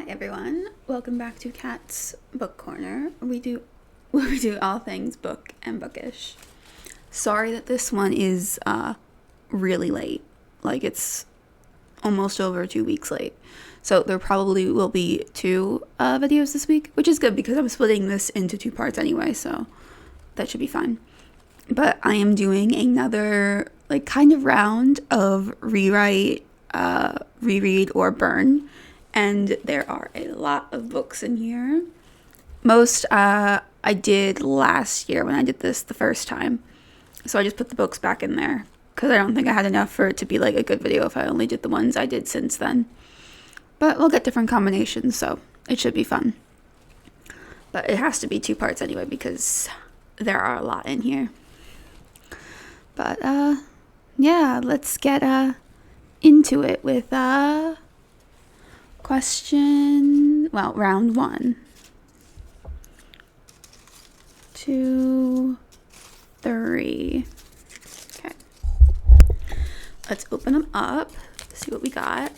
Hi everyone, welcome back to Kat's Book Corner, where we do all things book and bookish. Sorry that this one is really late, like it's almost over 2 weeks late. So there probably will be two videos this week, which is good because I'm splitting this into 2 parts anyway, so that should be fine. But I am doing another kind of round of rewrite, reread, or burn. And there are a lot of books in here. Most I did last year when I did this the first time. So I just put the books back in there because I don't think I had enough for it to be like a good video if I only did the ones I did since then. But we'll get different combinations, so it should be fun. But it has to be 2 parts anyway because there are a lot in here. But yeah, let's get into it with round 1, 2, 3. Okay. Let's open them up, see what we got.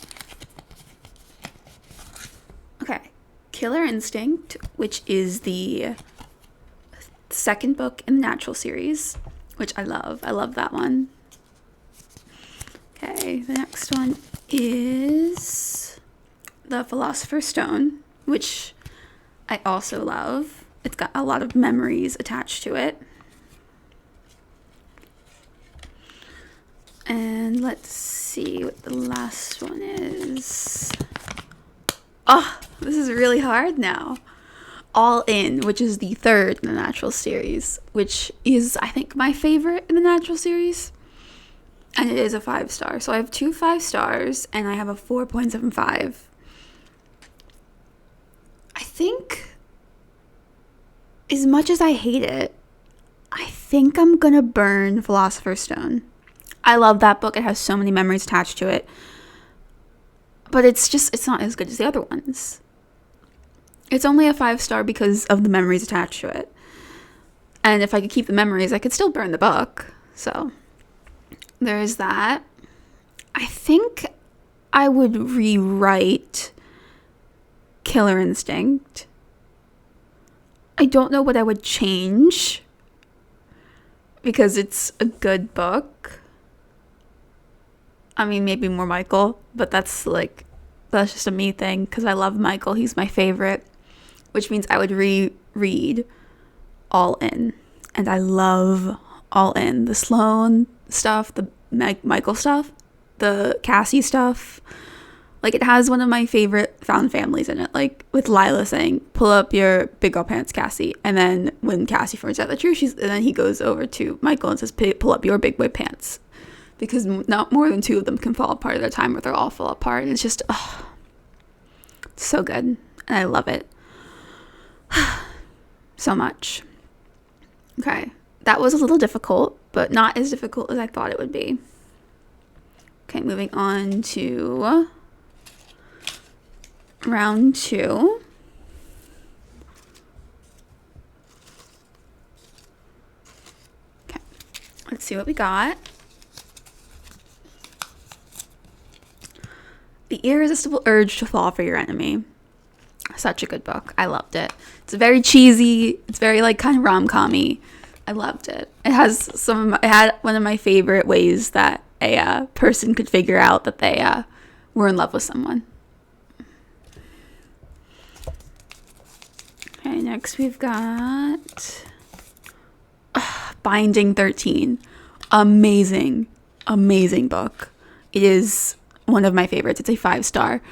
Okay. Killer Instinct, which is the second book in the Natural series, which I love. I love that one. Okay, the next one is The Philosopher's Stone, which I also love. It's got a lot of memories attached to it. And let's see what the last one is. Oh, this is really hard now. All In, which is the third in the Natural series, which is, I think, my favorite in the Natural series. And it is a 5-star. So I have 2 5 stars, and I have a 4.75. I think, as much as I hate it, I think I'm gonna burn Philosopher's Stone. I love that book. It has so many memories attached to it. But it's not as good as the other ones. It's only a 5-star because of the memories attached to it. And if I could keep the memories, I could still burn the book. So there is that. I think I would rewrite Killer Instinct. I don't know what I would change because it's a good book. I mean, maybe more Michael, but that's just a me thing because I love Michael. He's my favorite, which means I would reread All In. And I love All In. The Sloane stuff, the Michael stuff, the Cassie stuff. It has one of my favorite found families in it, with Lila saying, "Pull up your big girl pants, Cassie." And then when Cassie finds out the truth, and then he goes over to Michael and says, "Pull up your big boy pants." Because not more than 2 of them can fall apart at a time, or they'll all fall apart. And it's just, it's so good. And I love it. So much. Okay. That was a little difficult, but not as difficult as I thought it would be. Okay, moving on to round 2. Okay, let's see what we got. The Irresistible Urge to Fall for Your Enemy. Such a good book. I loved it. It's very cheesy. It's very kind of rom-com-y. I loved it. It had one of my favorite ways that a person could figure out that they were in love with someone. Okay, next we've got Binding 13. Amazing book. It is one of my favorites. It's a 5-star.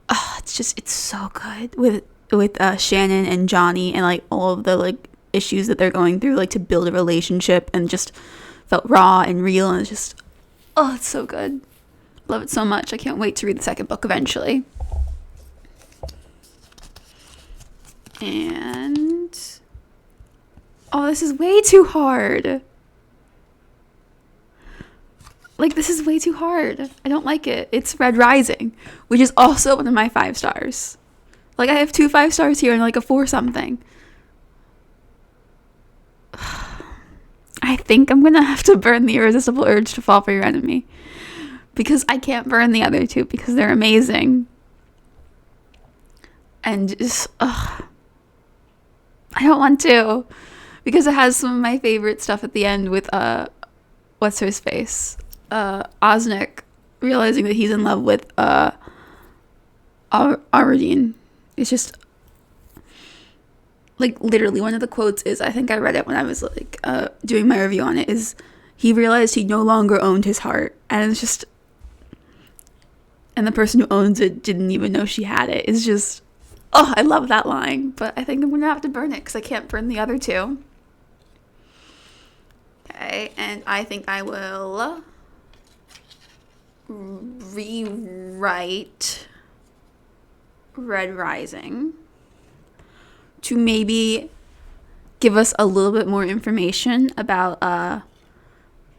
It's so good with Shannon and Johnny and all of the issues that they're going through to build a relationship, and just felt raw and real, and it's just it's so good. Love it so much. I can't wait to read the second book eventually. And this is way too hard. This is way too hard. I don't like it. It's Red Rising, which is also one of my 5 stars. I have 2 5 stars here and a 4 something. I think I'm gonna have to burn The Irresistible Urge to Fall for Your Enemy, because I can't burn the other 2 because they're amazing. and just, I don't want to, because it has some of my favorite stuff at the end with, what's his face? Osnick realizing that he's in love with, Aradine. It's just, like, literally one of the quotes is, I think I read it when I was, like, doing my review on it, is he realized he no longer owned his heart. And it's just, and the person who owns it didn't even know she had it. It's just, oh, I love that line. But I think I'm going to have to burn it because I can't burn the other two. Okay, and I think I will rewrite Red Rising to maybe give us a little bit more information about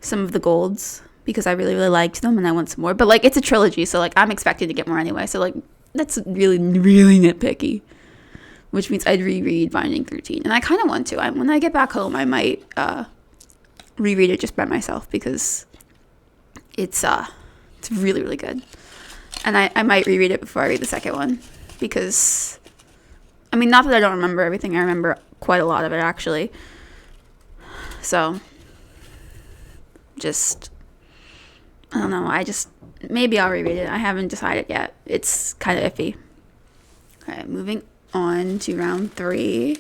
some of the golds, because I really, really liked them and I want some more. But, like, it's a trilogy, so, like, I'm expecting to get more anyway. So, like, that's really, really nitpicky, which means I'd reread Binding 13. And I kind of want to. When I get back home, I might reread it just by myself, because it's really, really good. And I might reread it before I read the second one, because, I mean, not that I don't remember everything. I remember quite a lot of it, actually. So, just, I don't know. Maybe I'll reread it. I haven't decided yet. It's kind of iffy. Okay, moving on to round 3.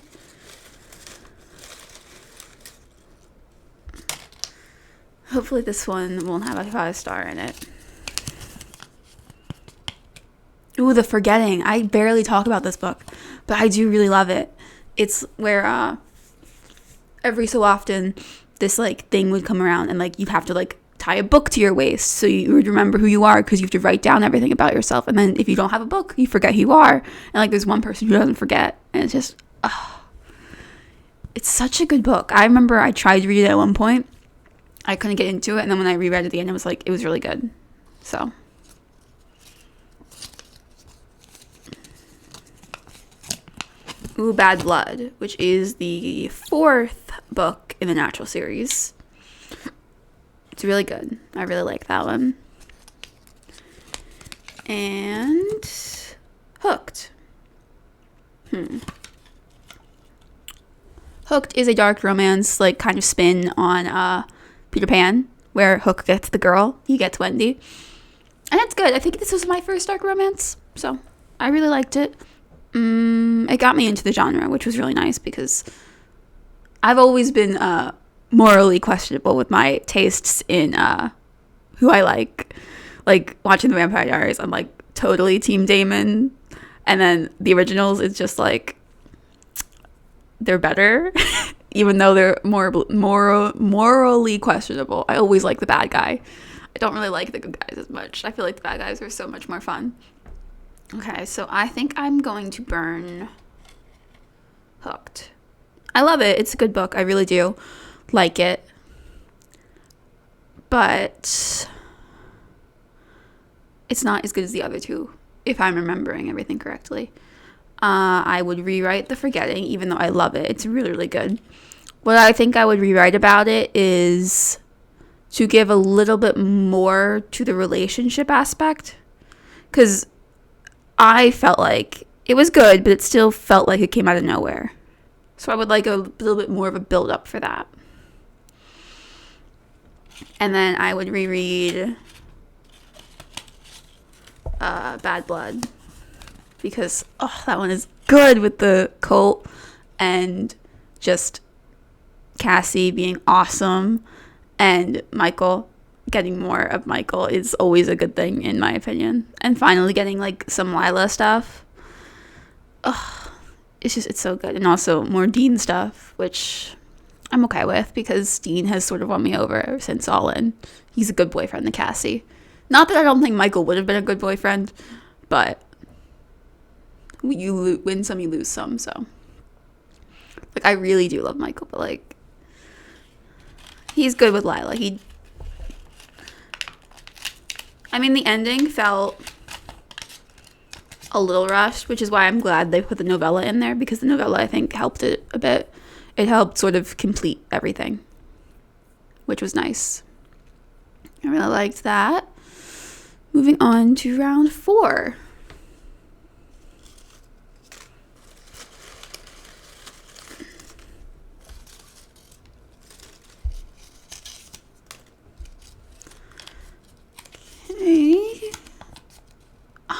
Hopefully this one won't have a 5-star in it. Ooh, The Forgetting. I barely talk about this book, but I do really love it. It's where every so often this, like, thing would come around, and, like, you'd have to, like, tie a book to your waist so you would remember who you are, because you have to write down everything about yourself. And then if you don't have a book, you forget who you are. And, like, there's one person who doesn't forget, and it's just, it's such a good book. I remember I tried to read it at one point. I couldn't get into it, and then when I reread it at the end, it was really good. So, ooh, Bad Blood, which is the 4th book in the Natural series. It's really good. I really like that one. And Hooked. Hooked is a dark romance, like, kind of spin on Peter Pan, where Hook gets the girl, he gets Wendy. And it's good. I think this was my first dark romance, so I really liked it. It got me into the genre, which was really nice, because I've always been morally questionable with my tastes in who I like. Like, watching The Vampire Diaries, I'm, like, totally Team Damon. And then the originals, it's just, like, they're better, even though they're morally questionable. I always like the bad guy. I don't really like the good guys as much. I feel like the bad guys are so much more fun. Okay, so I think I'm going to burn Hooked. I love it. It's a good book. I really do like it. But it's not as good as the other two, if I'm remembering everything correctly. I would rewrite The Forgetting, even though I love it. It's really, really good. What I think I would rewrite about it is to give a little bit more to the relationship aspect. Because I felt like it was good, but it still felt like it came out of nowhere. So I would like a little bit more of a build-up for that. And then I would reread Bad Blood, because that one is good, with the cult and just Cassie being awesome, and Michael, getting more of Michael is always a good thing, in my opinion. And finally getting, like, some Lila stuff. It's so good. And also more Dean stuff, which I'm okay with, because Dean has sort of won me over since All In. He's a good boyfriend to Cassie. Not that I don't think Michael would have been a good boyfriend, but you win some, you lose some. So, like, I really do love Michael, but, like, he's good with Lila. The ending felt a little rushed, which is why I'm glad they put the novella in there, because the novella, I think, helped it a bit. It helped sort of complete everything, which was nice. I really liked that. Moving on to round 4.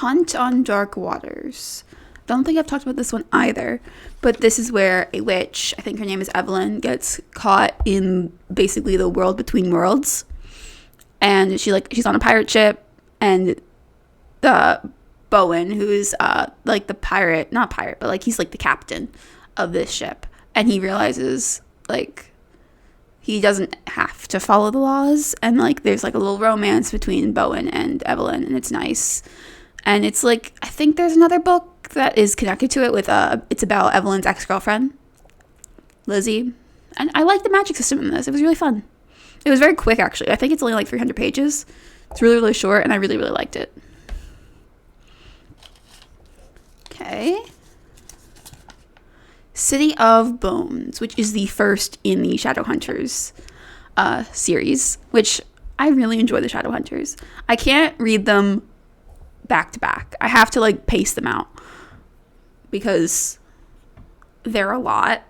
Hunt on Dark Waters. Don't think I've talked about this one either, but this is where a witch, I think her name is Evelyn, gets caught in basically the world between worlds, and she's on a pirate ship, and the Bowen, who's like the pirate, not pirate, but like he's like the captain of this ship, and he realizes like he doesn't have to follow the laws, and like there's like a little romance between Bowen and Evelyn, and it's nice. And it's like, I think there's another book that is connected to it with it's about Evelyn's ex-girlfriend, Lizzie. And I like the magic system in this. It was really fun. It was very quick, actually. I think it's only like 300 pages. It's really, really short, and I really, really liked it. Okay. City of Bones, which is the first in the Shadowhunters series, which I really enjoy the Shadowhunters. I can't read them back to back. I have to like pace them out because they're a lot,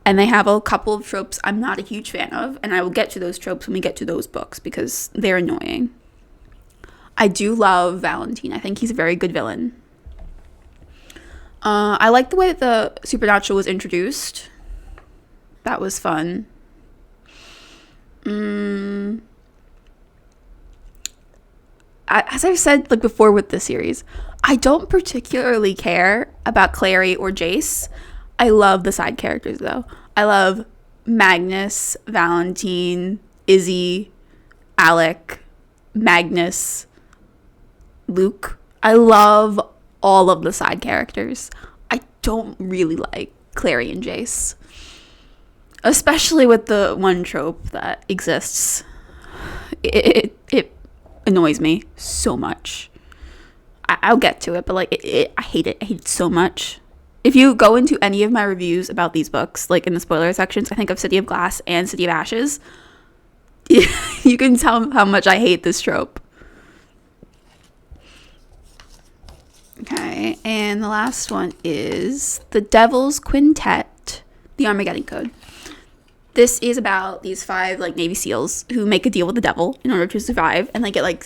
and they have a couple of tropes I'm not a huge fan of, and I will get to those tropes when we get to those books because they're annoying. I do love Valentine. I think he's a very good villain. I like the way that the supernatural was introduced. That was fun. As I've said like before with this series, I don't particularly care about Clary or Jace. I love the side characters though. I love Magnus, Valentine, Izzy, Alec, Magnus, Luke. I love all of the side characters. I don't really like Clary and Jace, especially with the one trope that exists. It annoys me so much. I'll get to it, but like I hate it. I hate it so much. If you go into any of my reviews about these books, like in the spoiler sections, I think of City of Glass and City of Ashes, you can tell how much I hate this trope. Okay, and the last one is The Devil's Quintet, The Armageddon Code. This is about these 5 like Navy SEALs who make a deal with the devil in order to survive, and they get like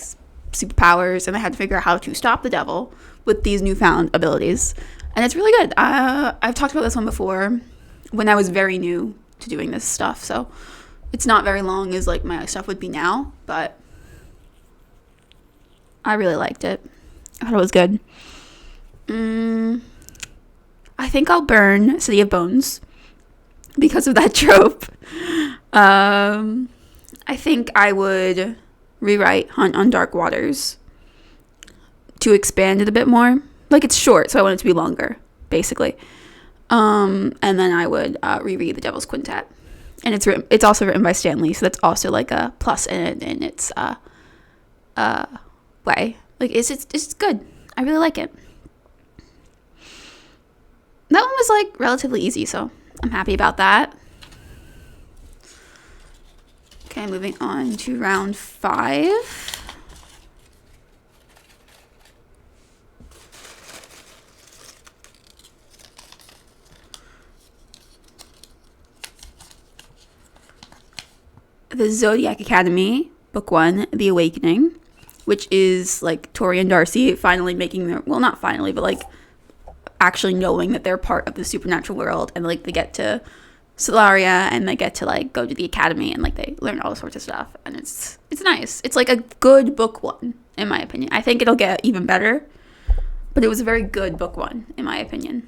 superpowers, and they had to figure out how to stop the devil with these newfound abilities. And it's really good. I've talked about this one before when I was very new to doing this stuff, so it's not very long as like my stuff would be now, but I really liked it. I thought it was good. I think I'll burn City of Bones because of that trope. I think I would rewrite Hunt on Dark Waters to expand it a bit more. Like, it's short, so I want it to be longer, basically. And then I would reread The Devil's Quintet. And it's also written by Stan Lee, so that's also like a plus in its way. Like, it's good. I really like it. That one was like relatively easy, so I'm happy about that. Okay, moving on to round 5. The Zodiac Academy, Book 1, The Awakening, which is like Tori and Darcy finally making their, well, not finally, but like actually knowing that they're part of the supernatural world, and like they get to Solaria, and they get to like go to the academy, and like they learn all sorts of stuff, and it's nice. It's like a good book 1 in my opinion. I think it'll get even better, but it was a very good book 1 in my opinion.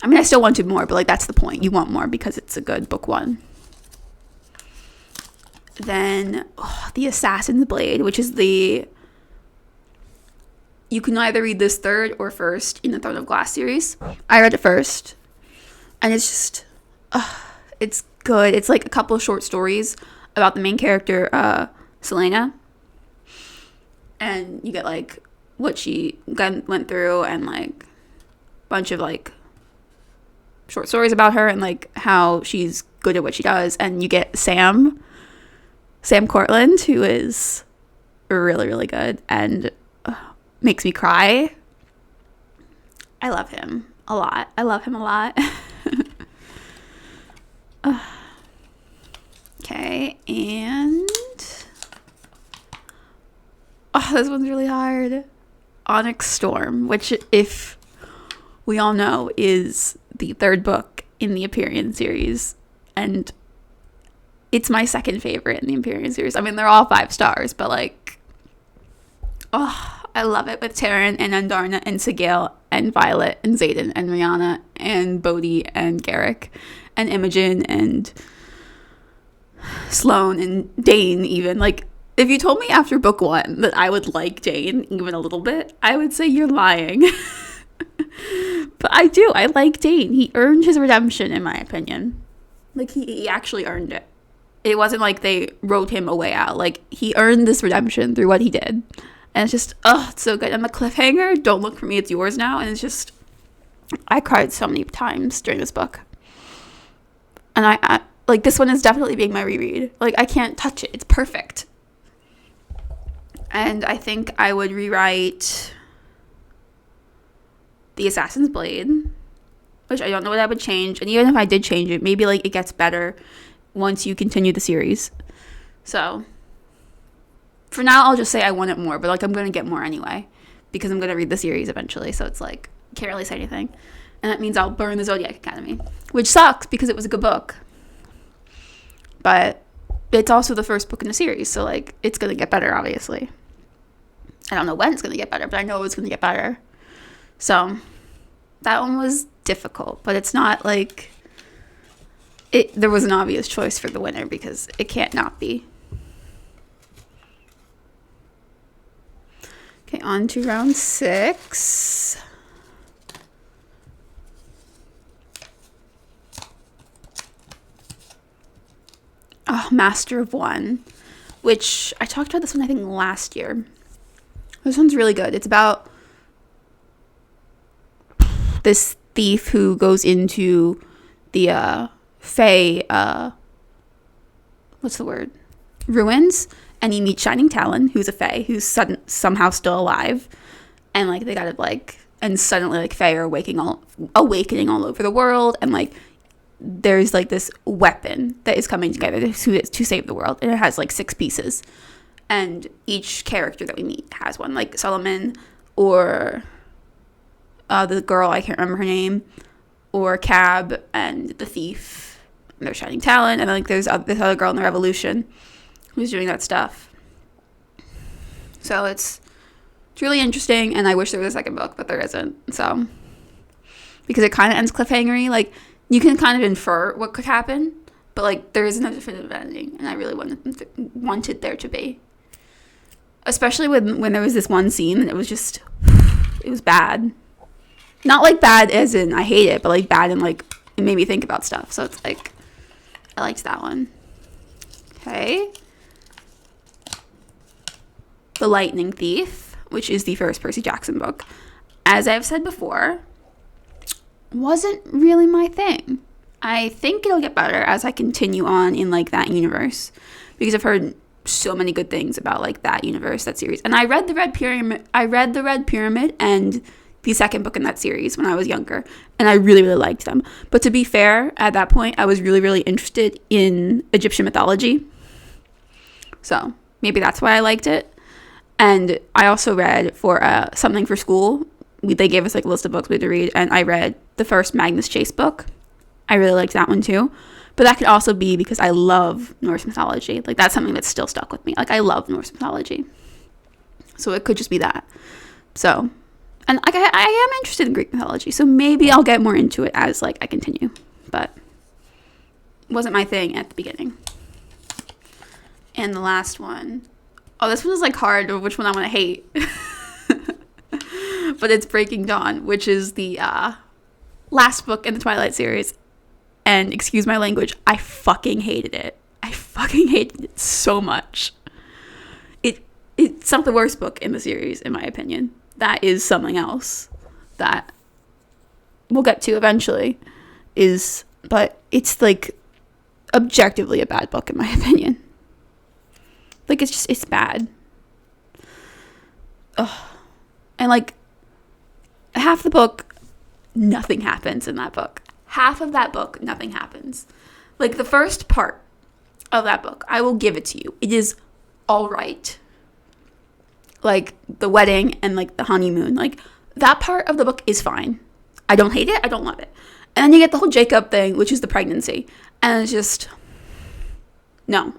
I mean, I still wanted more, but like that's the point. You want more because it's a good book 1. Then The Assassin's Blade, which is you can either read this 3rd or 1st in the Throne of Glass series. I read it first, and it's just, it's good. It's like a couple of short stories about the main character, Selena, and you get like what she went through, and like a bunch of like short stories about her, and like how she's good at what she does. And you get Sam Cortland, who is really, really good and makes me cry. I love him a lot. Okay, and this one's really hard. Onyx Storm, which, if we all know, is the third book in the Empyrean series, and it's my second favorite in the Empyrean series. I mean, they're all 5 stars, but like, oh, I love it, with Taryn and Andarna and Sigil and Violet and Xaden and Rihanna and Bodhi and Garrick and Imogen and Sloane and Dane even. Like, if you told me after book 1 that I would like Dane even a little bit, I would say you're lying. But I do. I like Dane. He earned his redemption, in my opinion. Like, he actually earned it. It wasn't like they wrote him a way out. Like, he earned this redemption through what he did. And it's just, it's so good. And the cliffhanger, don't look for me, it's yours now. And it's just, I cried so many times during this book. And I like, this one is definitely being my reread. Like, I can't touch it. It's perfect. And I think I would rewrite The Assassin's Blade, which I don't know what I would change. And even if I did change it, maybe, like, it gets better once you continue the series. So for now, I'll just say I want it more, but like, I'm going to get more anyway, because I'm going to read the series eventually. So it's like, can't really say anything. And that means I'll burn the Zodiac Academy, which sucks because it was a good book. But it's also the first book in the series, so like, it's going to get better, obviously. I don't know when it's going to get better, but I know it's going to get better. So that one was difficult, but it's not like there was an obvious choice for the winner, because it can't not be. Okay, on to round 6. Oh, Master of One, which I talked about this one, I think, last year. This one's really good. It's about this thief who goes into the Fae, what's the word? Ruins, and he meets Shining Talon, who's a Fae, who's somehow still alive, and like, they gotta like, and suddenly like, Fae are awakening all over the world, and like, there's like this weapon that is coming together to save the world, and it has like 6 pieces, and each character that we meet has one, like Solomon, or the girl, I can't remember her name, or Cab, and the thief, and there's Shining Talon, and then like, there's this other girl in the Revolution who's doing that stuff. So it's really interesting, and I wish there was a second book, but there isn't. So, because it kind of ends cliffhangery, like, you can kind of infer what could happen, but like, there isn't a definitive ending, and I really wanted there to be. Especially when there was this one scene, and it was bad. Not like bad as in I hate it, but like bad and like, it made me think about stuff. So it's like, I liked that one. Okay. The Lightning Thief, which is the first Percy Jackson book, as I've said before, wasn't really my thing. I think it'll get better as I continue on in like that universe, because I've heard so many good things about like that universe, that series. And I read the Red Pyramid and the second book in that series when I was younger, and I really, really liked them. But to be fair, at that point, I was really, really interested in Egyptian mythology. So maybe that's why I liked it. And I also read for something for school. They gave us like a list of books we had to read, and I read the first Magnus Chase book. I really liked that one too. But that could also be because I love Norse mythology. Like, that's something that's still stuck with me. Like, I love Norse mythology. So it could just be that. So, and like, I am interested in Greek mythology, so maybe I'll get more into it as like I continue. But it wasn't my thing at the beginning. And the last one. Oh, this one is like hard of which one I want to hate. But it's Breaking Dawn, which is the last book in the Twilight series. And excuse my language, I fucking hated it. I fucking hated it so much. It's not the worst book in the series, in my opinion. That is something else that we'll get to eventually. But it's like objectively a bad book, in my opinion. Like, it's bad. Ugh. And like, half the book, nothing happens in that book. Half of that book, nothing happens. Like, the first part of that book, I will give it to you. It is all right. like the wedding and like the honeymoon, like that part of the book is fine. I don't hate it, I don't love it. And then you get the whole Jacob thing, which is the pregnancy, and it's just no.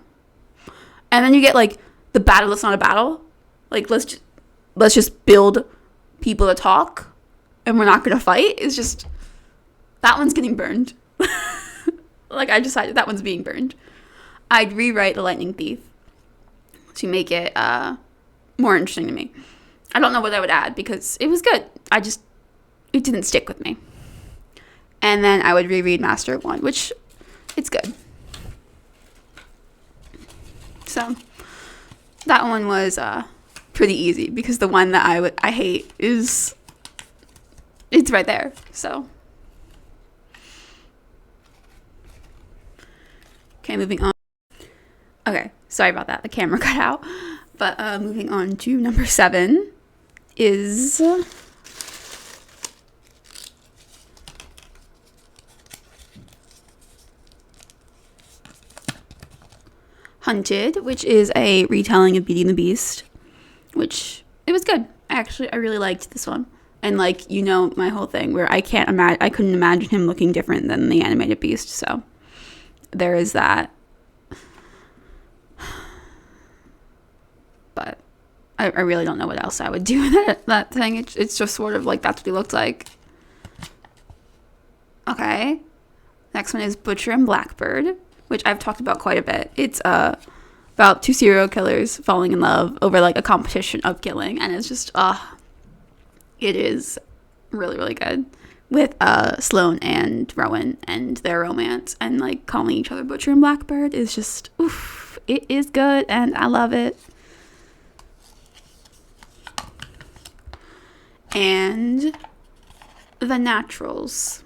And then you get like the battle that's not a battle. Like let's just build people to talk and we're not gonna fight. It's just, that one's getting burned. Like I decided that one's being burned. I'd rewrite The Lightning Thief to make it more interesting to me. I don't know what I would add because it was good. It didn't stick with me. And then I would reread Master of One, which it's good. So that one was pretty easy because the one that I hate it's right there. So okay, moving on. Okay, sorry about that. The camera cut out. But moving on to number 7 is Hunted, which is a retelling of Beauty and the Beast, which it was good. I really liked this one. And like, you know, my whole thing where I couldn't imagine him looking different than the animated Beast. So there is that. But I really don't know what else I would do with that thing. It's just sort of like that's what he looked like. Okay. Next one is Butcher and Blackbird, which I've talked about quite a bit. It's about 2 serial killers falling in love over like a competition of killing, and it's just it is really, really good with Sloane and Rowan and their romance, and like calling each other Butcher and Blackbird is just oof, it is good and I love it. And The Naturals,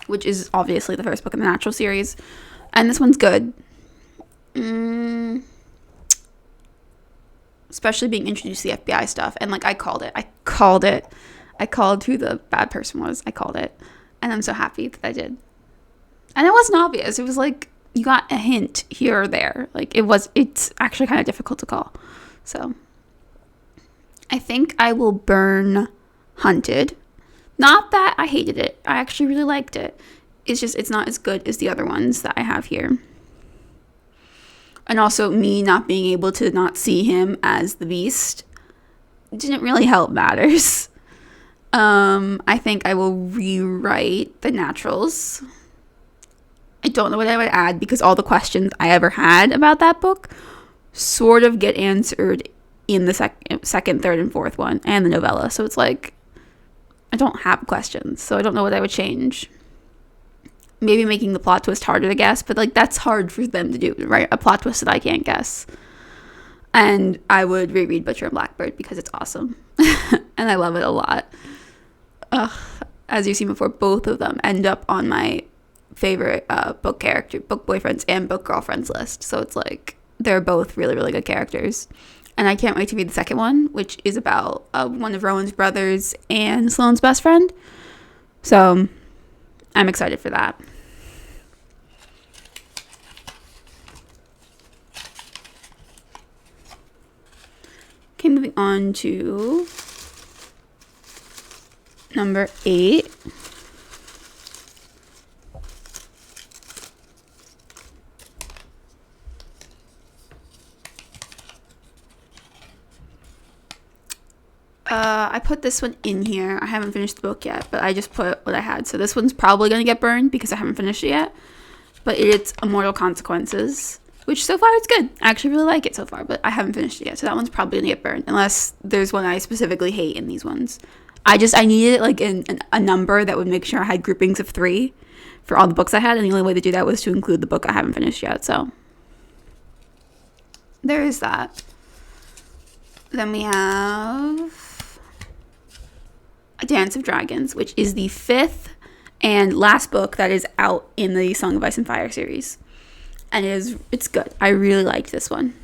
which is obviously the first book in the Natural series. And this one's good. Especially being introduced to the FBI stuff. And, like, I called it. I called who the bad person was. I called it. And I'm so happy that I did. And it wasn't obvious. It was, like, you got a hint here or there. Like, it's actually kind of difficult to call. So I think I will burn Hunted. Not that I hated it. I actually really liked it. It's just, it's not as good as the other ones that I have here. And also me not being able to not see him as the Beast didn't really help matters. I think I will rewrite The Naturals. I don't know what I would add because all the questions I ever had about that book sort of get answered in the second, third, and fourth one, and the novella. So it's like, I don't have questions, so I don't know what I would change. Maybe making the plot twist harder to guess, but like that's hard for them to do, right? A plot twist that I can't guess. And I would reread Butcher and Blackbird because it's awesome. And I love it a lot. As you've seen before, both of them end up on my favorite book boyfriends and book girlfriends list. So it's like, they're both really, really good characters. And I can't wait to read the second one, which is about one of Rowan's brothers and Sloane's best friend. So I'm excited for that. Okay, moving on to number 8. I put this one in here. I haven't finished the book yet, but I just put what I had. So this one's probably going to get burned because I haven't finished it yet. But it's Immortal Consequences, which so far it's good. I actually really like it so far, but I haven't finished it yet. So that one's probably going to get burned unless there's one I specifically hate in these ones. I needed like a number that would make sure I had groupings of 3 for all the books I had. And the only way to do that was to include the book I haven't finished yet. So there is that. Then we have A Dance of Dragons, which is the 5th and last book that is out in the Song of Ice and Fire series. And it's good. I really liked this one.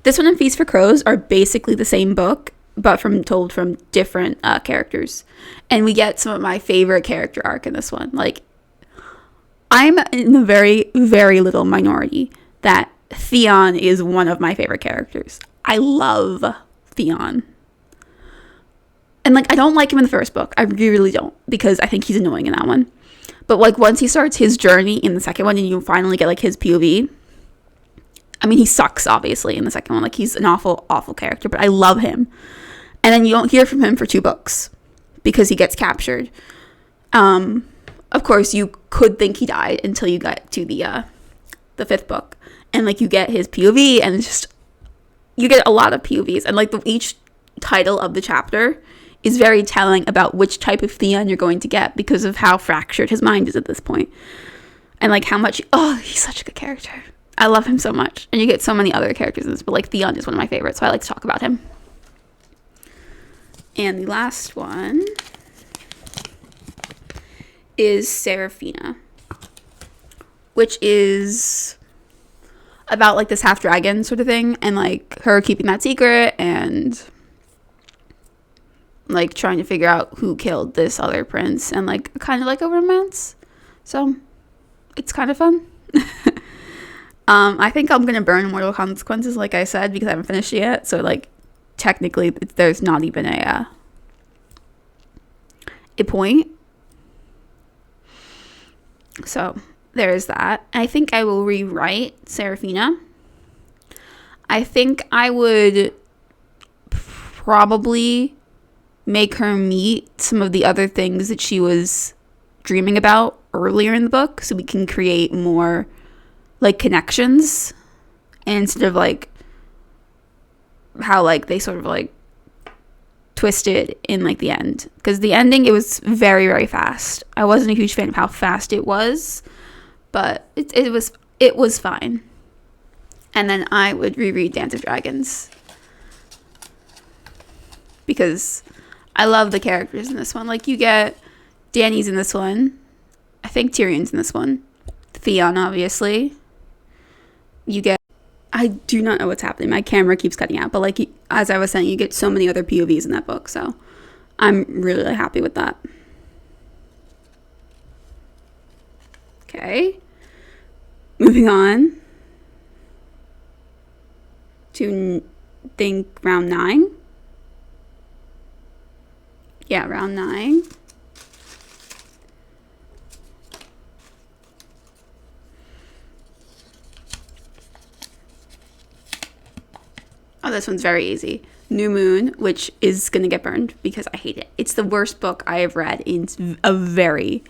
This one and Feast for Crows are basically the same book, but told from different characters. And we get some of my favorite character arc in this one. Like, I'm in the very, very little minority that Theon is one of my favorite characters. I love Theon. And, like, I don't like him in the first book. I really don't, because I think he's annoying in that one. But, like, once he starts his journey in the second one and you finally get, like, his POV, I mean, he sucks, obviously, in the second one. Like, he's an awful, awful character, but I love him. And then you don't hear from him for 2 books because he gets captured. Of course, you could think he died until you got to the 5th book. And, like, you get his POV, and it's just, you get a lot of POVs. And, like, each title of the chapter is very telling about which type of Theon you're going to get because of how fractured his mind is at this point. And, like, how much, he's such a good character. I love him so much. And you get so many other characters in this, but, like, Theon is one of my favorites, so I like to talk about him. And the last one is Seraphina, which is about, like, this half-dragon sort of thing, and, like, her keeping that secret, and, like, trying to figure out who killed this other prince, and, like, kind of like a romance. So, it's kind of fun. I think I'm gonna burn Mortal Consequences, like I said, because I haven't finished it yet, so, like, technically, there's not even a point. So, there's that. I think I will rewrite Seraphina. I think I would probably make her meet some of the other things that she was dreaming about earlier in the book, so we can create more, like, connections, instead of, like, how, like, they sort of, like, twisted in, like, the end. Because the ending, it was very, very fast. I wasn't a huge fan of how fast it was, but it was fine. And then I would reread Dance of Dragons, because I love the characters in this one. Like, you get Dany's in this one. I think Tyrion's in this one. Theon, obviously. You get, I do not know what's happening. My camera keeps cutting out. But, like, as I was saying, you get so many other POVs in that book. So I'm really happy with that. Okay. Moving on to, think, round 9. Yeah, round 9. Oh, this one's very easy. New Moon, which is going to get burned because I hate it. It's the worst book I have read in a very,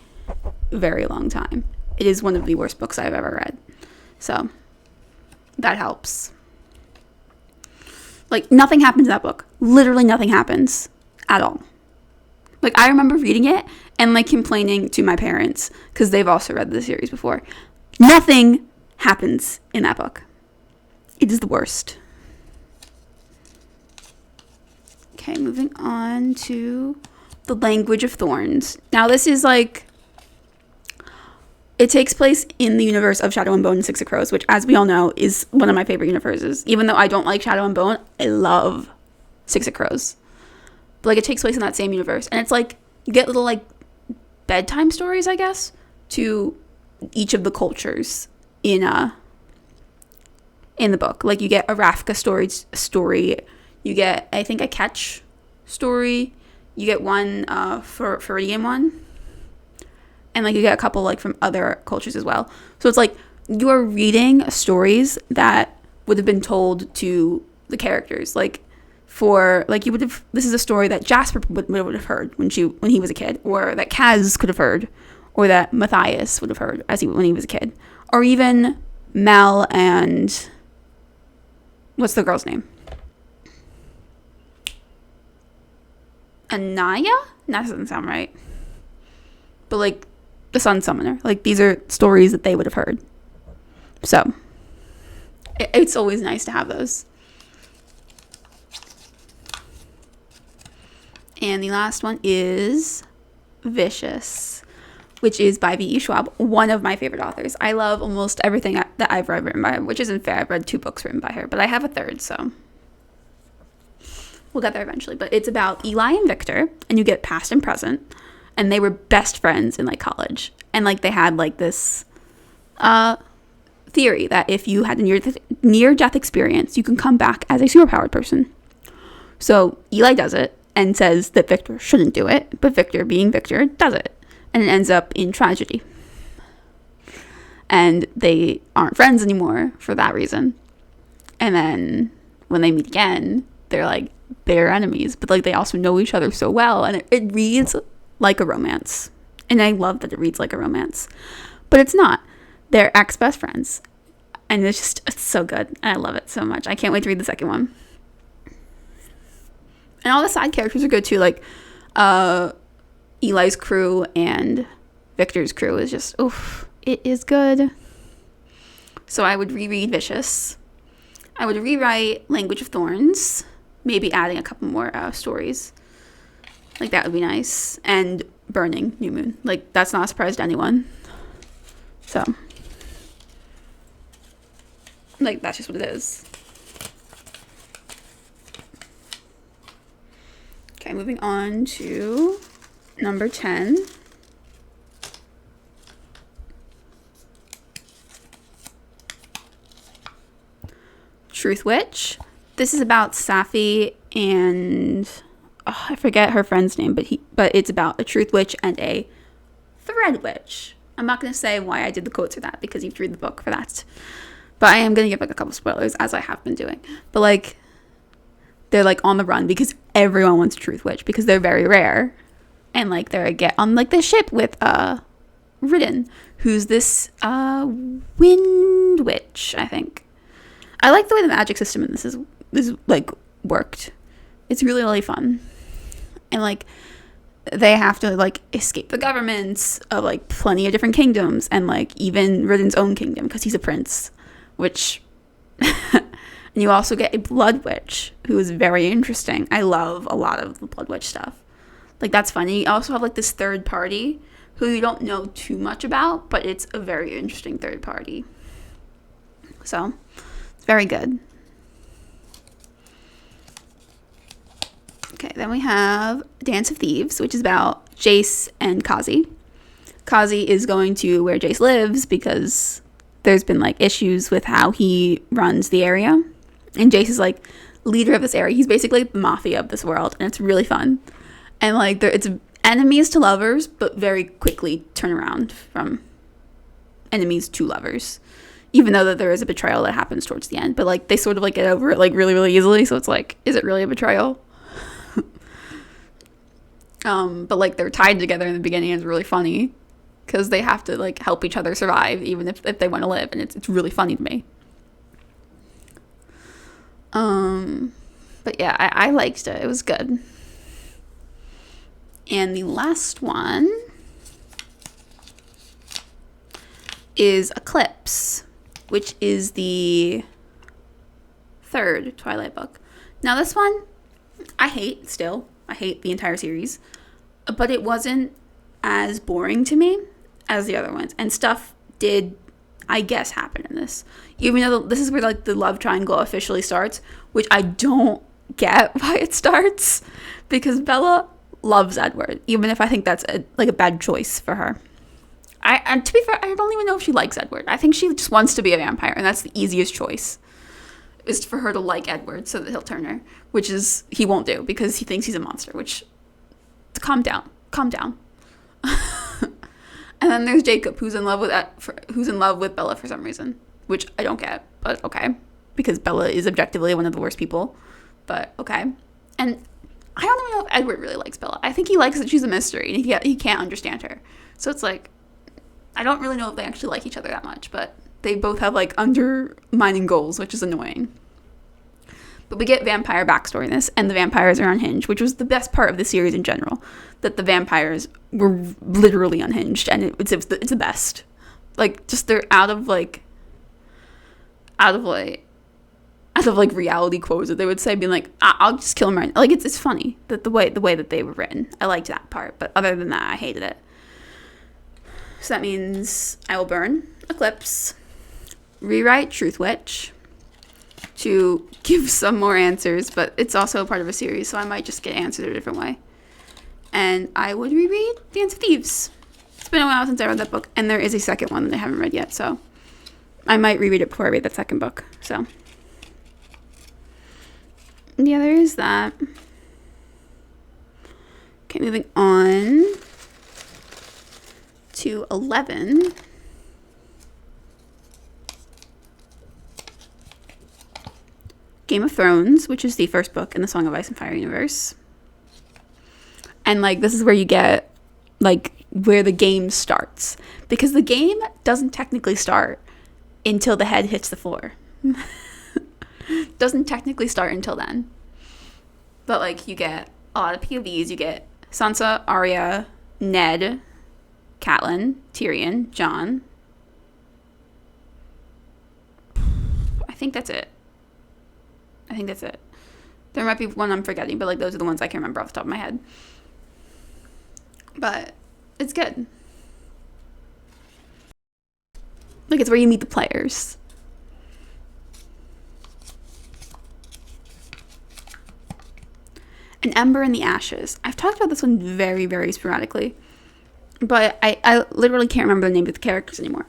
very long time. It is one of the worst books I've ever read. So, that helps. Like, nothing happens in that book. Literally nothing happens at all. Like, I remember reading it and, like, complaining to my parents because they've also read the series before. Nothing happens in that book. It is the worst. Okay, moving on to The Language of Thorns. Now, this is, like, it takes place in the universe of Shadow and Bone and Six of Crows, which, as we all know, is one of my favorite universes. Even though I don't like Shadow and Bone, I love Six of Crows. But, like, it takes place in that same universe. And it's, like, you get little, like, bedtime stories, I guess, to each of the cultures in the book. Like, you get a Rafka story. You get, I think, a Ketch story. You get one Feridian one. And, like, you get a couple, like, from other cultures as well. So it's, like, you're reading stories that would have been told to the characters. Like, you would have, this is a story that Jasper would have heard when he was a kid. Or that Kaz could have heard. Or that Matthias would have heard when he was a kid. Or even Mel and, what's the girl's name? Anaya? That doesn't sound right. But, like, the Sun Summoner. Like, these are stories that they would have heard. So, it's always nice to have those. And the last one is Vicious, which is by V.E. Schwab, one of my favorite authors. I love almost everything that I've read written by her, which isn't fair. I've read 2 books written by her, but I have a third, so we'll get there eventually. But it's about Eli and Victor, and you get past and present, and they were best friends in, like, college. And, like, they had, like, this theory that if you had a near-death experience, you can come back as a superpowered person. So Eli does it and says that Victor shouldn't do it, but Victor, being Victor, does it. And it ends up in tragedy. And they aren't friends anymore for that reason. And then when they meet again, they're like bitter enemies, but like they also know each other so well, and it reads like a romance. And I love that it reads like a romance, but it's not. They're ex-best friends, and it's so good. I love it so much. I can't wait to read the second one. And all the side characters are good too, like Eli's crew and Victor's crew is just, oof, it is good. So I would reread Vicious. I would rewrite Language of Thorns, maybe adding a couple more stories. Like, that would be nice. And Burning New Moon. Like, that's not a surprise to anyone. So, like, that's just what it is. Okay, moving on to number 10. Truth Witch. This is about Safi and I forget her friend's name, but it's about a truth witch and a thread witch. I'm not going to say why I did the quotes for that because you have to read the book for that. But I am going to give like a couple spoilers as I have been doing. But like they're like on the run because everyone wants a truth witch because they're very rare. And like they get on like the ship with Ridden, who's this wind witch, I think. I like the way the magic system in this is like worked. It's really, really fun. And like they have to like escape the governments of like plenty of different kingdoms and like even Ridden's own kingdom because he's a prince, which and you also get a blood witch who is very interesting. I love a lot of the blood witch stuff. Like that's funny. You also have like this third party who you don't know too much about, but it's a very interesting third party. So very good. Okay, then we have Dance of Thieves, which is about Jace and Kazi. Kazi is going to where Jace lives because there's been like issues with how he runs the area. And Jace is like leader of this area. He's basically the mafia of this world, and it's really fun. And like it's enemies to lovers, but very quickly turn around from enemies to lovers. Even though that there is a betrayal that happens towards the end. But, like, they sort of, like, get over it, like, really, really easily. So it's like, is it really a betrayal? But, like, they're tied together in the beginning. And it's really funny. Because they have to, like, help each other survive. Even if they want to live. And it's really funny to me. But, yeah, I liked it. It was good. And the last one is Eclipse, which is the third Twilight book. Now this one, I hate still. I hate the entire series. But it wasn't as boring to me as the other ones. And stuff did, I guess, happen in this. Even though this is where like the love triangle officially starts, which I don't get why it starts. Because Bella loves Edward, even if I think that's a bad choice for her. And to be fair, I don't even know if she likes Edward. I think she just wants to be a vampire, and that's the easiest choice, is for her to like Edward so that he'll turn her, which is he won't do because he thinks he's a monster, which, calm down. And then there's Jacob, who's in love with Bella for some reason, which I don't get, but okay, because Bella is objectively one of the worst people, but okay. And I don't even know if Edward really likes Bella. I think he likes that she's a mystery, and he can't understand her. So it's like, I don't really know if they actually like each other that much, but they both have, like, undermining goals, which is annoying. But we get vampire backstory in this, and the vampires are unhinged, which was the best part of the series in general, that the vampires were literally unhinged, and it's the best. Like, just they're out of reality quotes that they would say, being like, I'll just kill him right now. Like, it's funny, that the way that they were written. I liked that part, but other than that, I hated it. So that means I will burn Eclipse, rewrite Truth Witch to give some more answers, but it's also a part of a series, so I might just get answered a different way. And I would reread Dance of Thieves. It's been a while since I read that book, and there is a second one that I haven't read yet, so I might reread it before I read that second book. So Yeah, there is that. Okay, moving on to 11. Game of Thrones, which is the first book in the Song of Ice and Fire universe. And, like, this is where you get, like, where the game starts. Because the game doesn't technically start until the head hits the floor. Doesn't technically start until then. But, like, you get a lot of POVs. You get Sansa, Arya, Ned, Catelyn, Tyrion, Jon. I think that's it. There might be one I'm forgetting, but, like, those are the ones I can remember off the top of my head. But it's good. Like, it's where you meet the players. An Ember in the Ashes. I've talked about this one very, very sporadically. But I literally can't remember the name of the characters anymore.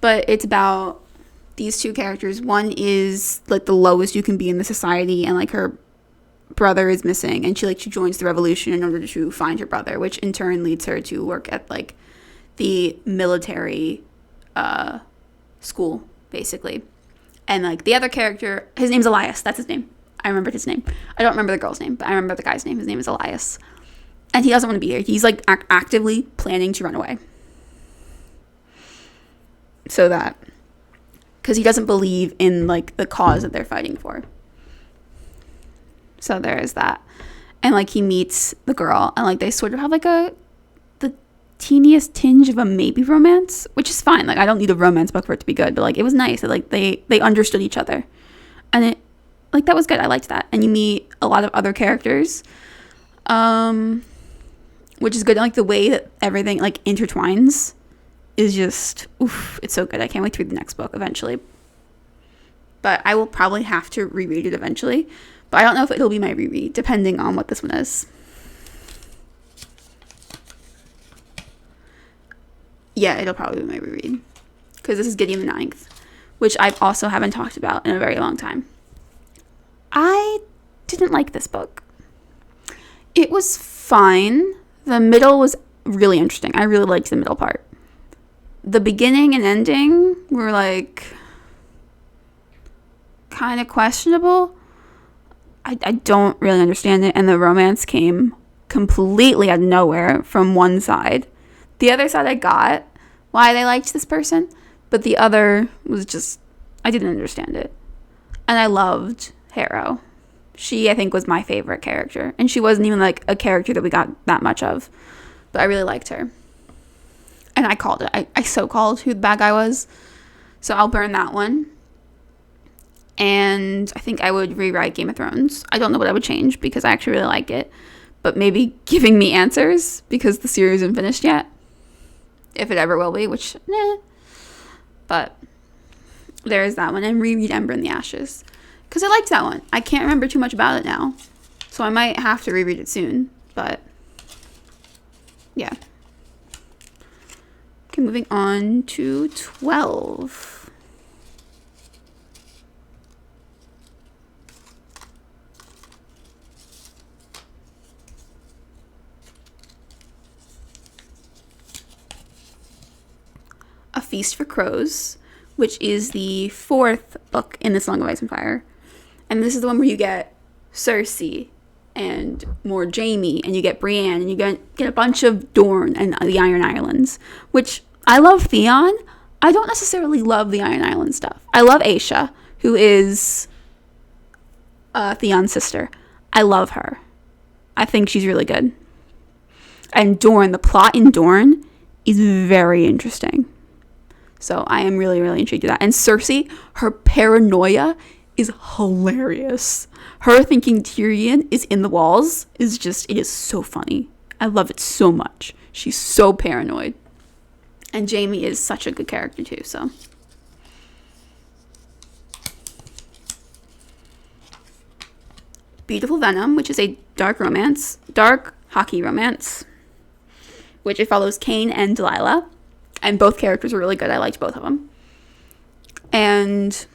But it's about these two characters. One is, like, the lowest you can be in the society, and, like, her brother is missing, and she joins the revolution in order to find her brother, which in turn leads her to work at, like, the military school, basically. And, like, the other character, his name's Elias. That's his name. I remembered his name. I don't remember the girl's name, but I remember the guy's name. His name is Elias. And he doesn't want to be here. He's, like, actively planning to run away. So that, because he doesn't believe in, like, the cause that they're fighting for. So there is that. And, like, he meets the girl, and, like, they sort of have, like, the teeniest tinge of a maybe romance, which is fine. Like, I don't need a romance book for it to be good, but, like, it was nice that, like, they understood each other. And it, like, that was good. I liked that. And you meet a lot of other characters, which is good. And, like, the way that everything, like, intertwines is just, oof, it's so good. I can't wait to read the next book eventually. But I will probably have to reread it eventually. But I don't know if it'll be my reread, depending on what this one is. Yeah, it'll probably be my reread. Because this is Gideon the Ninth, which I also haven't talked about in a very long time. I didn't like this book. It was fine. The middle was really interesting. I really liked the middle part. The beginning and ending were, like, kind of questionable. I don't really understand it, and the romance came completely out of nowhere from one side. The other side I got why they liked this person, but the other was just, I didn't understand it. And I loved Harrow. She, I think, was my favorite character, and she wasn't even, like, a character that we got that much of, but I really liked her. And I called it. I so called who the bad guy was, so I'll burn that one. And I think I would rewrite Game of Thrones. I don't know what I would change because I actually really like it. But maybe giving me answers because the series isn't finished yet. If it ever will be, which, nah. But there is that one. And reread Ember in the Ashes. Because I liked that one. I can't remember too much about it now. So I might have to reread it soon. But, yeah. Okay, moving on to 12. A Feast for Crows, which is the fourth book in the Song of Ice and Fire. And this is the one where you get Cersei and more Jaime, and you get Brienne, and you get a bunch of Dorne and the Iron Islands, which I love Theon. I don't necessarily love the Iron Island stuff. I love Aisha, who is Theon's sister. I love her. I think she's really good. And Dorne, the plot in Dorne is very interesting. So I am really, really intrigued with that. And Cersei, her paranoia is hilarious. Her thinking Tyrion is in the walls is just, it is so funny. I love it so much. She's so paranoid. And Jaime is such a good character too, so. Beautiful Venom, which is a dark hockey romance, which it follows Cain and Delilah. And both characters are really good. I liked both of them. And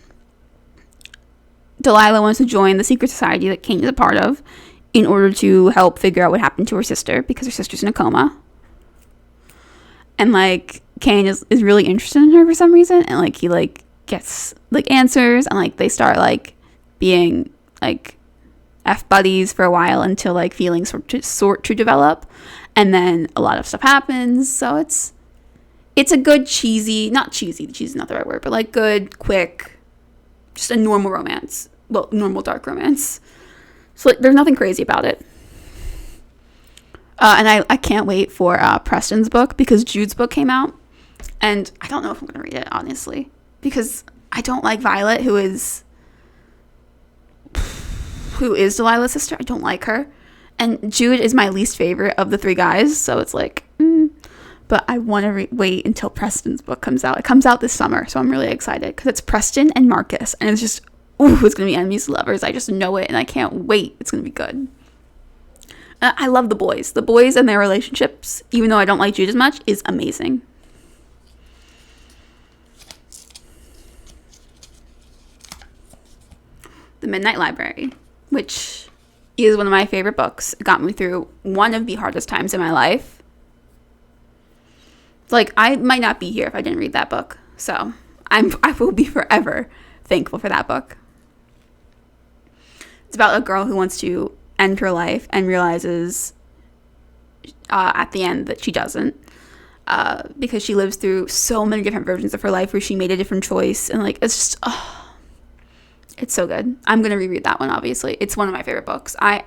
Delilah wants to join the secret society that Kane is a part of in order to help figure out what happened to her sister, because her sister's in a coma. And, like, Kane is really interested in her for some reason, and, like, he, like, gets, like, answers, and, like, they start, like, being, like, F-buddies for a while until, like, feelings sort to develop, and then a lot of stuff happens, so it's a good cheesy is not the right word, but, like, good, quick, just a normal romance. Well, normal dark romance. So, like, there's nothing crazy about it. And I can't wait for Preston's book, because Jude's book came out. And I don't know if I'm going to read it, honestly. Because I don't like Violet, who is Delilah's sister. I don't like her. And Jude is my least favorite of the three guys. So it's like, But I want to wait until Preston's book comes out. It comes out this summer, so I'm really excited. Because it's Preston and Marcus. And it's just, it's going to be enemies to lovers. I just know it, and I can't wait. It's going to be good. I love the boys. The boys and their relationships, even though I don't like Jude as much, is amazing. The Midnight Library, which is one of my favorite books. It got me through one of the hardest times in my life. Like, I might not be here if I didn't read that book. So, I will be forever thankful for that book. It's about a girl who wants to end her life and realizes at the end that she doesn't, because she lives through so many different versions of her life where she made a different choice, and like it's just it's so good. I'm gonna reread that one. Obviously, it's one of my favorite books. I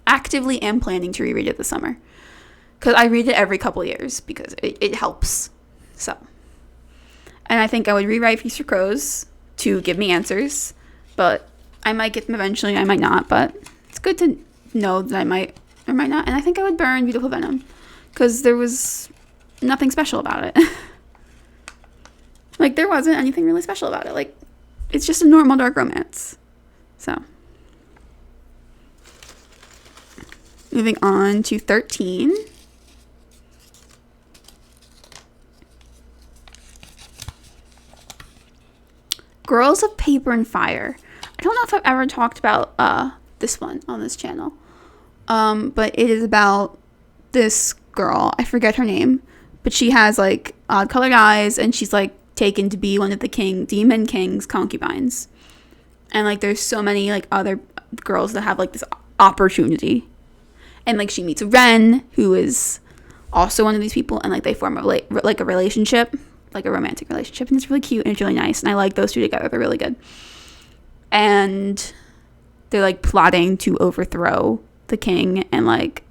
actively am planning to reread it this summer, because I read it every couple years because it helps. So, and I think I would rewrite Feast for Crows to give me answers, but I might get them eventually. I might not, but it's good to know that I might or might not. And I think I would burn Beautiful Venom, because there was nothing special about it. Like, there wasn't anything really special about it. Like, it's just a normal dark romance. So, moving on to 13. Girls of Paper and Fire. I don't know if I've ever talked about this one on this channel. But it is about this girl. I forget her name. But she has, like, odd-colored eyes, and she's, like, taken to be one of the Demon King's concubines. And, like, there's so many, like, other girls that have, like, this opportunity. And, like, she meets Ren, who is also one of these people, and, like, they form a relationship, like a romantic relationship, and it's really cute and it's really nice, and I like those two together. They're really good. And they're, like, plotting to overthrow the king, and, like,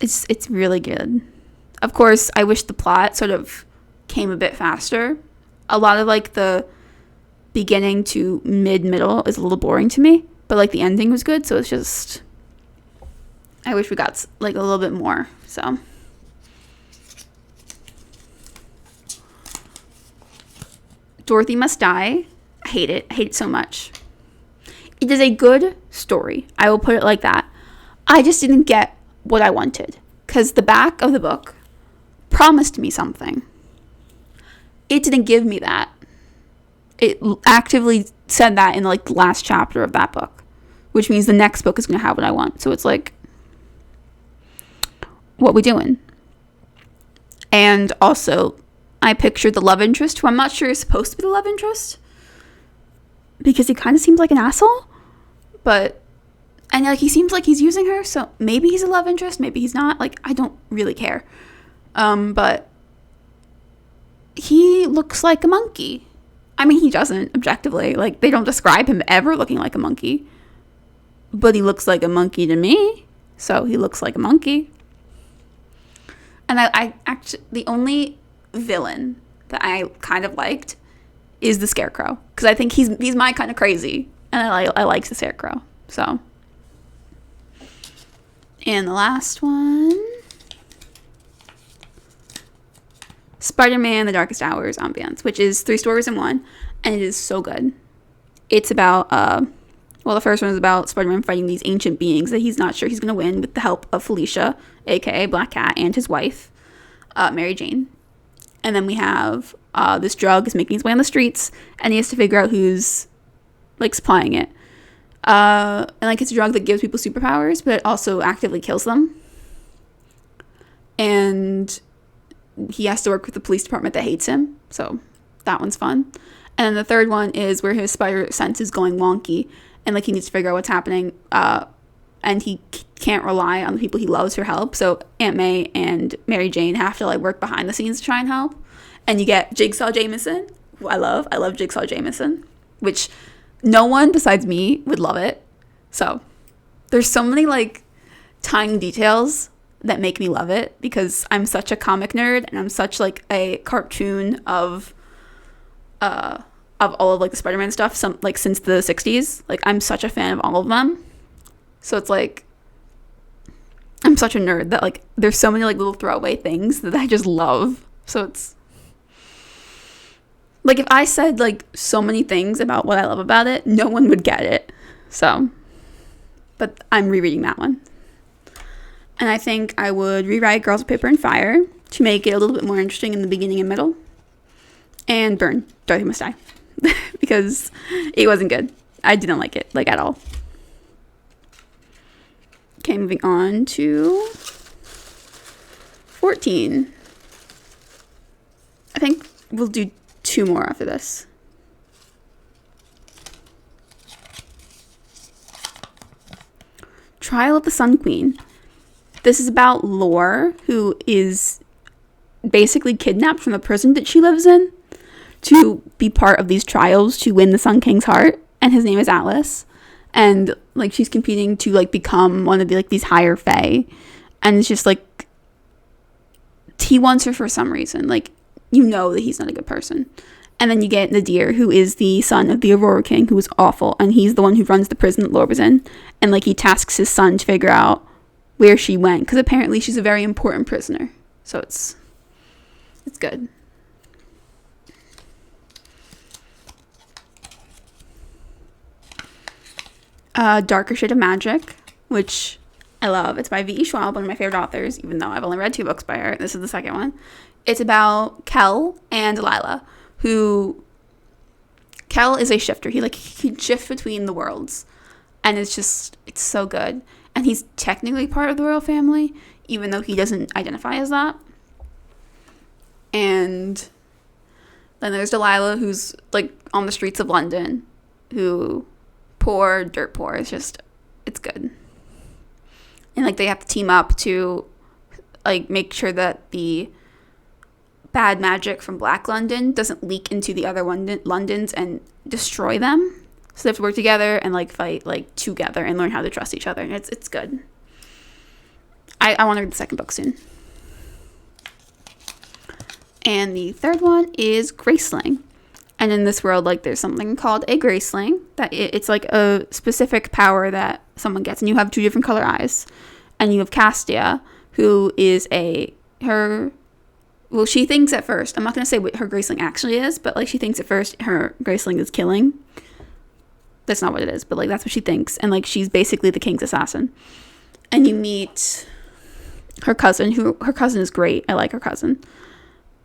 it's really good. Of course, I wish the plot sort of came a bit faster. A lot of, like, the beginning to middle is a little boring to me, but, like, the ending was good, so it's just, I wish we got, like, a little bit more. So Dorothy Must Die. I hate it so much. It is a good story. I will put it like that. I just didn't get what I wanted, because the back of the book promised me something. It didn't give me that. It actively said that in, like, the last chapter of that book, which means the next book is going to have what I want. So it's like, what we doing? And also, I pictured the love interest, who I'm not sure is supposed to be the love interest, because he kind of seems like an asshole, but, and, like, he seems like he's using her, so maybe he's a love interest, maybe he's not. Like, I don't really care. But he looks like a monkey. I mean, he doesn't, objectively. Like, they don't describe him ever looking like a monkey, but he looks like a monkey to me, so he looks like a monkey. And I actually, the only villain that I kind of liked is the Scarecrow, because I think he's my kind of crazy, and I like the Scarecrow. So, and the last one, Spider-Man: The Darkest Hours Ambiance, which is 3 stories in one, and it is so good. It's about the first one is about Spider-Man fighting these ancient beings that he's not sure he's gonna win with the help of Felicia, aka Black Cat, and his wife, Mary Jane. And then we have this drug is making its way on the streets, and he has to figure out who's like supplying it. And like it's a drug that gives people superpowers, but it also actively kills them. And he has to work with the police department that hates him, so that one's fun. And then the third one is where his spider sense is going wonky, and like he needs to figure out what's happening. And he can't rely on the people he loves for help. So Aunt May and Mary Jane have to like work behind the scenes to try and help. And you get Jigsaw Jameson, who I love Jigsaw Jameson, which no one besides me would love it. So there's so many like tiny details that make me love it, because I'm such a comic nerd and I'm such like a cartoon of all of like the Spider-Man stuff, some like since the 60s. Like I'm such a fan of all of them. So it's like I'm such a nerd that like there's so many like little throwaway things that I just love. So it's like if I said like so many things about what I love about it, no one would get it. So, but I'm rereading that one. And I think I would rewrite Girls of Paper and Fire to make it a little bit more interesting in the beginning and middle. And burn Dorothy Must Die. Because it wasn't good. I didn't like it, like at all. Okay, moving on to 14. I think we'll do 2 more after this. Trial of the Sun Queen. This is about Lore, who is basically kidnapped from the prison that she lives in to be part of these trials to win the Sun King's heart. And his name is Atlas. And like she's competing to like become one of the like these higher fae. And it's just like he wants her for some reason. Like you know that he's not a good person. And then you get Nadir, who is the son of the Aurora King, who is awful. And he's the one who runs the prison that Lore was in. And like he tasks his son to figure out where she went, because apparently she's a very important prisoner. So it's good. Darker Shade of Magic, which I love. It's by V.E. Schwab, one of my favorite authors, even though I've only read 2 books by her. This is the second one. It's about Kel and Delilah, who... Kel is a shifter. He can shift between the worlds. And it's so good. And he's technically part of the royal family, even though he doesn't identify as that. And then there's Delilah, who's like on the streets of London, who dirt poor. It's good. And like they have to team up to like make sure that the bad magic from Black London doesn't leak into the other Londons and destroy them. So they have to work together and like fight like together and learn how to trust each other. And it's good. I want to read the second book soon. And the third one is Graceling. And in this world, like there's something called a Graceling, that it's like a specific power that someone gets, and you have 2 different color eyes. And you have Castia, who is she thinks at first, I'm not going to say what her Graceling actually is, but like she thinks at first her Graceling is killing. That's not what it is, but like that's what she thinks. And like she's basically the king's assassin. And you meet her cousin, her cousin is great. I like her cousin.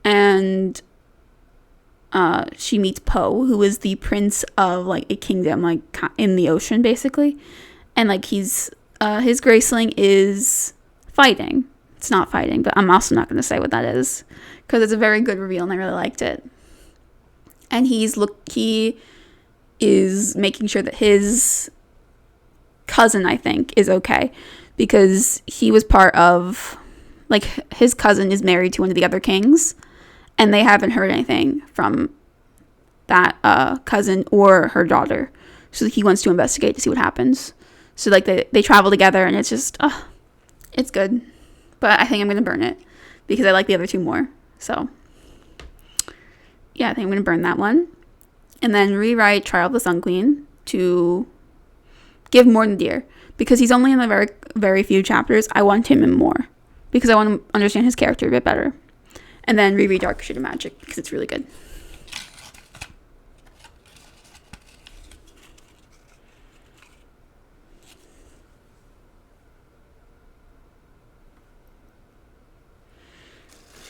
And she meets Poe, who is the prince of like a kingdom like in the ocean basically. And like his Graceling is fighting. It's not fighting, but I'm also not going to say what that is, because it's a very good reveal and I really liked it. And he is making sure that his cousin, I think, is okay, because he was part of, like, his cousin is married to one of the other kings, and they haven't heard anything from that cousin or her daughter. So he wants to investigate to see what happens. So like they travel together, and it's just it's good. But I think I'm gonna burn it because I like the other 2 more. So yeah, I think I'm gonna burn that one. And then rewrite Trial of the Sun Queen to give more Nadir, because he's only in the very, very few chapters. I want him in more because I want to understand his character a bit better. And then reread Darker Shade of Magic because it's really good.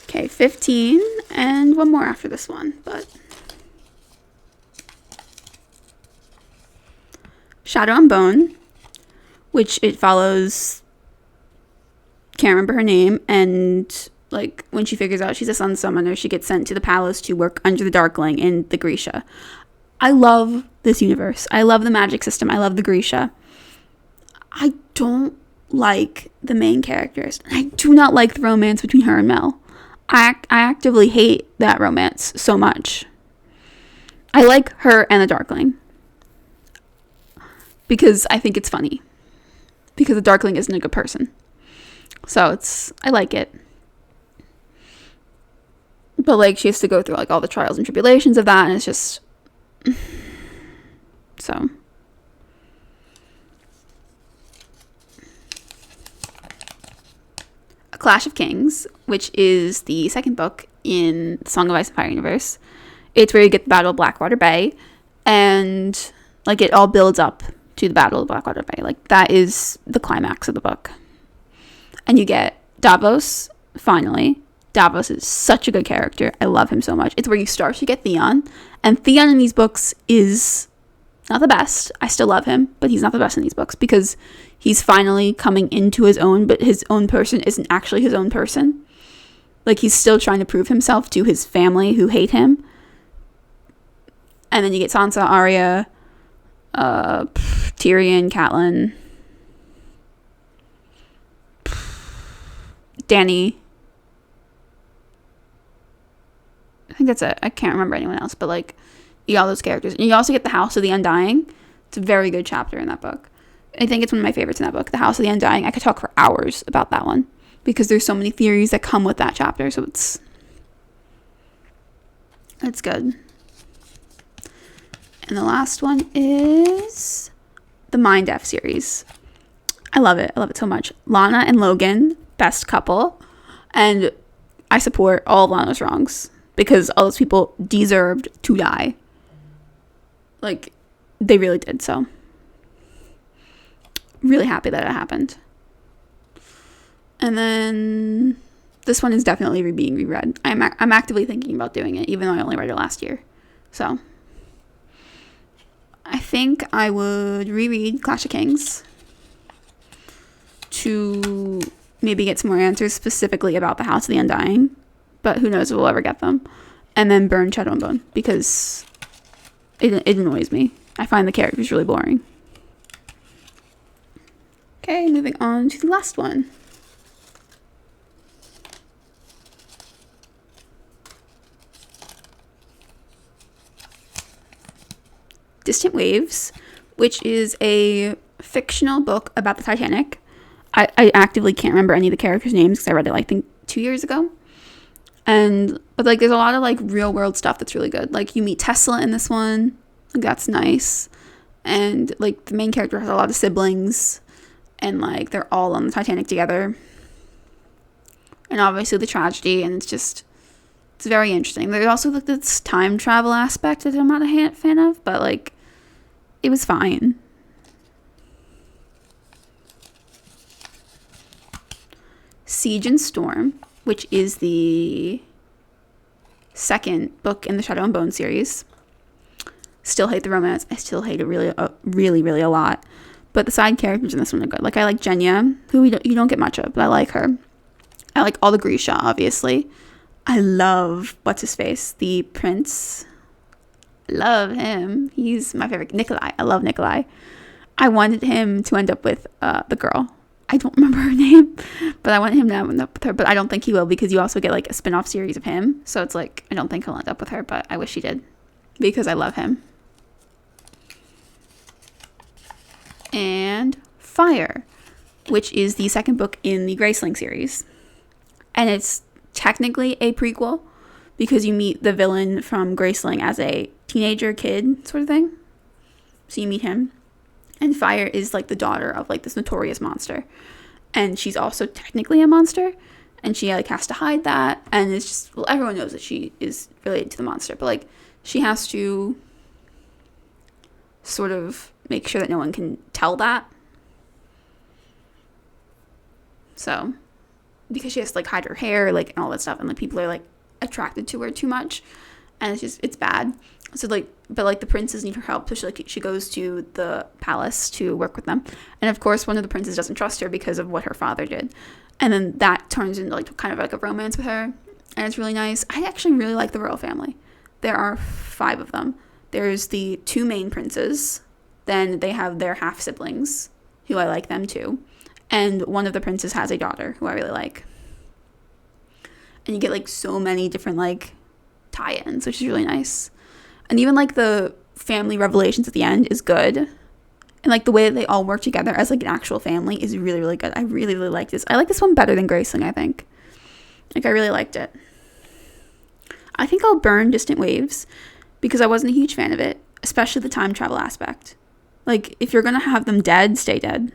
Okay, 15 and one more after this one, but Shadow and Bone, which it follows, can't remember her name, and like when she figures out she's a sun summoner, she gets sent to the palace to work under the Darkling in the Grisha. I love this universe. I love the magic system. I love the Grisha. I don't like the main characters. I do not like the romance between her and Mel. I actively hate that romance so much. I like her and the Darkling because I think it's funny. Because the Darkling isn't a good person. So I like it. But like she has to go through like all the trials and tribulations of that, and it's just so. A Clash of Kings, which is the second book in Song of Ice and Fire universe. It's where you get the Battle of Blackwater Bay, and like it all builds up to the Battle of Blackwater Bay. Like that is the climax of the book. And you get Davos, finally. Davos is such a good character. I love him so much. It's where you start to get Theon, and Theon in these books is not the best. I still love him, but he's not the best in these books because he's finally coming into his own, but his own person isn't actually his own person. Like, he's still trying to prove himself to his family who hate him. And then you get Sansa, Arya, Tyrion, Catelyn, Dany. I think that's it. I can't remember anyone else, but like, you got all those characters. And you also get the House of the Undying. It's a very good chapter in that book. I think it's one of my favorites in that book, The House of the Undying. I could talk for hours about that one because there's so many theories that come with that chapter. So it's good. And the last one is the Mind F series. I love it. I love it so much. Lana and Logan, best couple. And I support all of Lana's wrongs because all those people deserved to die. Like, they really did. So really happy that it happened. And then this one is definitely being reread. I'm actively thinking about doing it, even though I only read it last year. So I think I would reread Clash of Kings to maybe get some more answers specifically about the House of the Undying, but who knows if we'll ever get them. And then burn Shadow and Bone because it annoys me. I find the characters really boring. Okay, moving on to the last one. Distant Waves, which is a fictional book about the Titanic. I actively can't remember any of the characters' names because I read it, like, I think 2 years ago. But like, there's a lot of like real world stuff that's really good. Like, you meet Tesla in this one. Like, that's nice. And like, the main character has a lot of siblings. And like, they're all on the Titanic together. And obviously the tragedy. And it's very interesting. There's also like this time travel aspect that I'm not a fan of. But like, it was fine. Siege and Storm, which is the second book in the Shadow and Bone series. Still hate the romance. I still hate it really, really a lot. But the side characters in this one are good. Like, I like Genya, who you don't get much of, but I like her. I like all the Grisha, obviously. I love, what's his face? The prince. Love him. He's my favorite. Nikolai. I love Nikolai. I wanted him to end up with the girl. I don't remember her name, but I want him to end up with her. But I don't think he will because you also get like a spin-off series of him. So it's like, I don't think he'll end up with her, but I wish he did because I love him. And Fire, which is the second book in the Graceling series. And it's technically a prequel because you meet the villain from Graceling as a teenager kid sort of thing. So you meet him. And Fire is like the daughter of like this notorious monster. And she's also technically a monster. And she like has to hide that. And it's just, well, everyone knows that she is related to the monster. But like, she has to sort of make sure that no one can tell that. So because she has to like hide her hair, like, and all that stuff, and like people are like attracted to her too much, and it's bad. So like, but like the princes need her help, so she goes to the palace to work with them, and of course one of the princes doesn't trust her because of what her father did, and then that turns into like kind of like a romance with her, and it's really nice. I actually really like the royal family. There are 5 of them. There's the 2 main princes, then they have their half siblings, who I like them too, and one of the princes has a daughter who I really like. And you get like so many different like tie-ins, which is really nice. And even like the family revelations at the end is good. And like the way that they all work together as like an actual family is really, really good. I really, really like this. I like this one better than Graceling, I think. Like I really liked it. I think I'll burn Distant Waves because I wasn't a huge fan of it, especially the time travel aspect. Like if you're going to have them dead, stay dead.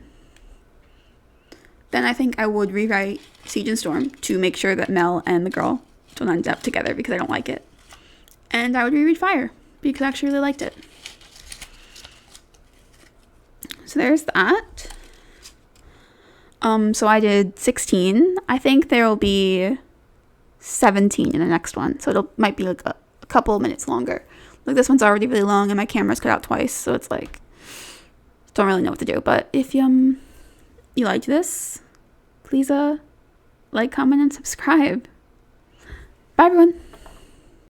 Then I think I would rewrite Siege and Storm to make sure that Mel and the girl don't end up together because I don't like it. And I would reread Fire because I actually really liked it. So there's that. So I did 16. I think there will be 17 in the next one. So it might be like a couple of minutes longer. Like this one's already really long and my camera's cut out twice. So it's like, don't really know what to do. But if you liked this, please like, comment, and subscribe. Bye everyone.